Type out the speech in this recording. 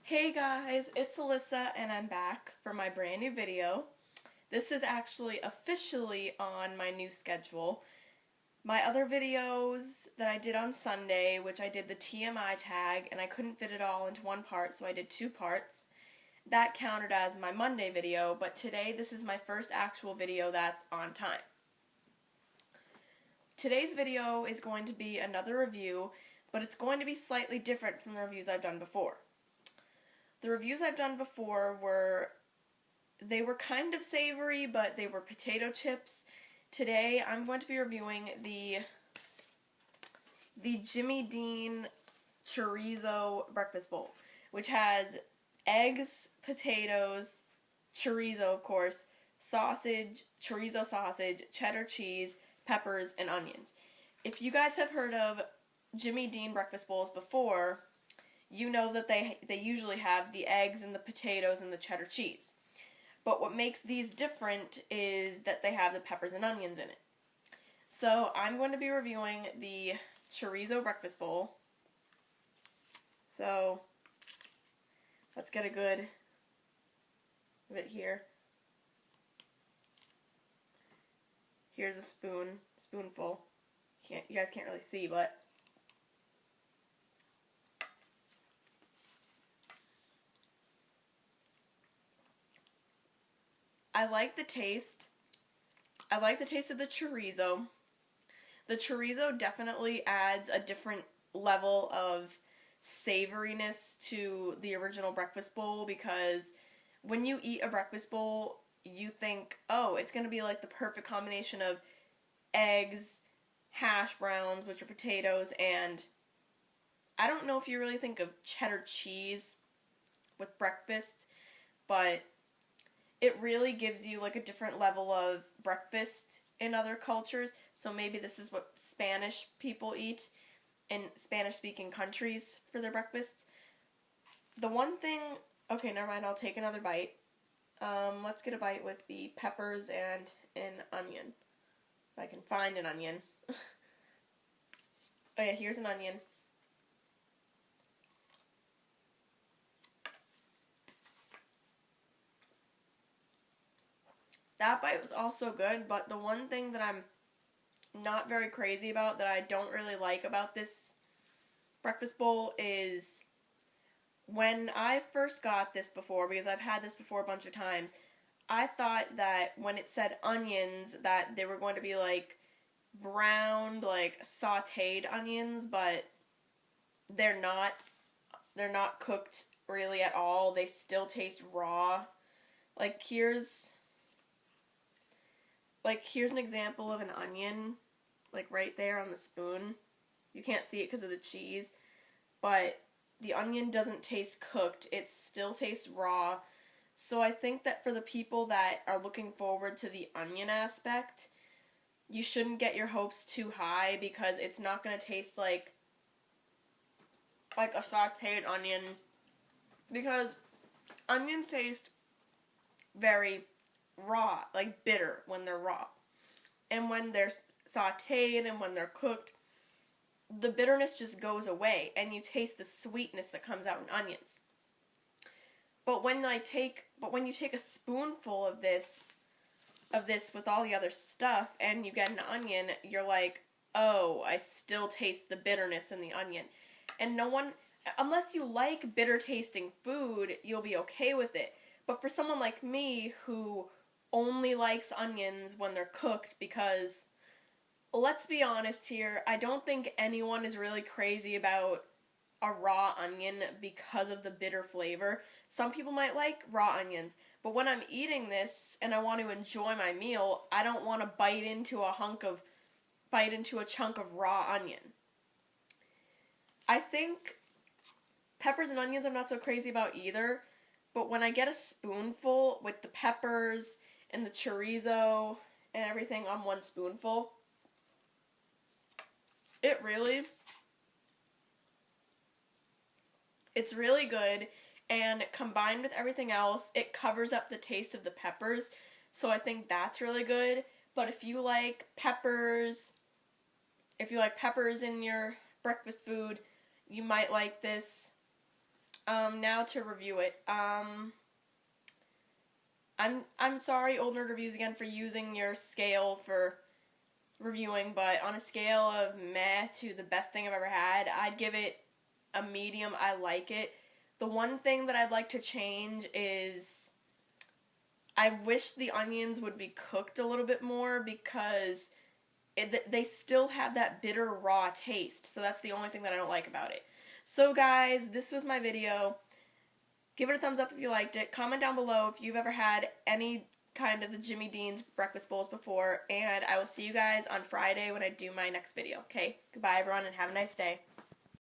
Hey guys, it's Alyssa and I'm back for my brand new video. This is actually officially on my new schedule. My other videos that I did on Sunday, which I did the TMI tag, and I couldn't fit it all into one part, so I did two parts. That counted as my Monday video, but today this is my first actual video that's on time. Today's video is going to be another review, but it's going to be slightly different from the reviews I've done before. The reviews I've done before were kind of savory, but they were potato chips. Today I'm going to be reviewing the Jimmy Dean Chorizo breakfast bowl, which has eggs, potatoes, chorizo of course, sausage, chorizo sausage, cheddar cheese, peppers, and onions. If you guys have heard of Jimmy Dean breakfast bowls before, you know that they usually have the eggs and the potatoes and the cheddar cheese. But what makes these different is that they have the peppers and onions in it. So I'm going to be reviewing the chorizo breakfast bowl. So let's get a good bit here. Here's a spoonful. You guys can't really see, but I like the taste. I like the taste of the chorizo. The chorizo definitely adds a different level of savoriness to the original breakfast bowl, because when you eat a breakfast bowl, you think, oh, it's going to be like the perfect combination of eggs, hash browns, which are potatoes, and I don't know if you really think of cheddar cheese with breakfast, but it really gives you like a different level of breakfast in other cultures. So maybe this is what Spanish people eat in Spanish-speaking countries for their breakfasts. The one thing... Okay, never mind, I'll take another bite. Let's get a bite with the peppers and an onion. If I can find an onion. Oh yeah, here's an onion. That bite was also good, but the one thing that I'm not very crazy about, that I don't really like about this breakfast bowl, is when I first got this before, because I've had this before a bunch of times, I thought that when it said onions that they were going to be like browned, like sauteed onions, but they're not. They're not cooked really at all. They still taste raw. Like here's an example of an onion, like right there on the spoon. You can't see it because of the cheese, but the onion doesn't taste cooked. It still tastes raw. So I think that for the people that are looking forward to the onion aspect, you shouldn't get your hopes too high, because it's not going to taste like a sauteed onion, because onions taste very raw, like bitter when they're raw. And when they're sauteed and when they're cooked, the bitterness just goes away and you taste the sweetness that comes out in onions. But when you take a spoonful of this with all the other stuff and you get an onion, you're like, oh, I still taste the bitterness in the onion. And no one, unless you like bitter tasting food, you'll be okay with it. But for someone like me who only likes onions when they're cooked, because let's be honest here, I don't think anyone is really crazy about a raw onion because of the bitter flavor. Some people might like raw onions, but when I'm eating this and I want to enjoy my meal, I don't want to bite into a chunk of raw onion. I think peppers and onions I'm not so crazy about either, but when I get a spoonful with the peppers and the chorizo and everything on one spoonful, it's really good, and combined with everything else, it covers up the taste of the peppers, so I think that's really good. But if you like peppers in your breakfast food, you might like this. Now to review it. I'm sorry, Old Nerd Reviews, again, for using your scale for reviewing, but on a scale of meh to the best thing I've ever had, I'd give it a medium. I like it. The one thing that I'd like to change is I wish the onions would be cooked a little bit more, because they still have that bitter raw taste. So that's the only thing that I don't like about it. So guys, this was my video. Give it a thumbs up if you liked it. Comment down below if you've ever had any kind of the Jimmy Dean's breakfast bowls before. And I will see you guys on Friday when I do my next video. Okay? Goodbye, everyone, and have a nice day.